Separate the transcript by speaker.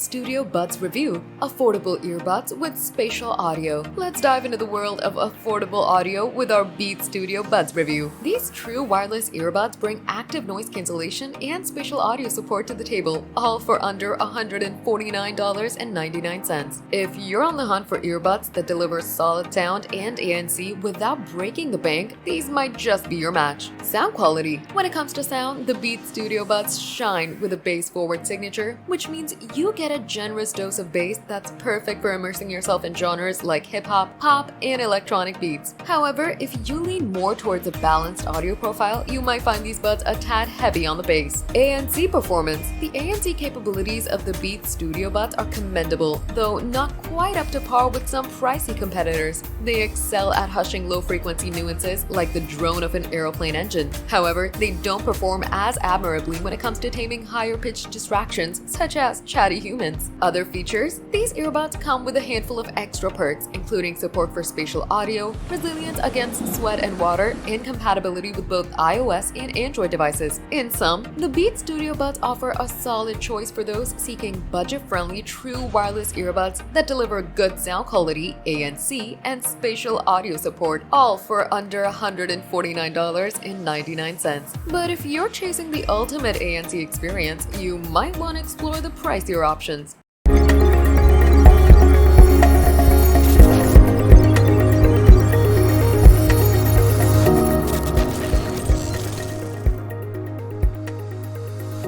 Speaker 1: Beats Studio Buds Review, affordable earbuds with spatial audio. Let's dive into the world of affordable audio with our Beats Studio Buds Review. These true wireless earbuds bring active noise cancellation and spatial audio support to the table, all for under $149.99. If you're on the hunt for earbuds that deliver solid sound and ANC without breaking the bank, these might just be your match. Sound quality. When it comes to sound, the Beats Studio Buds shine with a bass-forward signature, which means you get a generous dose of bass that's perfect for immersing yourself in genres like hip-hop, pop, and electronic beats. However, if you lean more towards a balanced audio profile, you might find these buds a tad heavy on the bass. ANC performance. The ANC capabilities of the Beats Studio Buds are commendable, though not quite up to par with some pricey competitors. They excel at hushing low-frequency nuances like the drone of an aeroplane engine. However, they don't perform as admirably when it comes to taming higher-pitched distractions such as chatty humans. Other features? These earbuds come with a handful of extra perks, including support for spatial audio, resilience against sweat and water, and compatibility with both iOS and Android devices. In sum, the Beats Studio Buds offer a solid choice for those seeking budget-friendly true wireless earbuds that deliver good sound quality, ANC, and spatial audio support, all for under $149.99. But if you're chasing the ultimate ANC experience, you might want to explore the pricier options.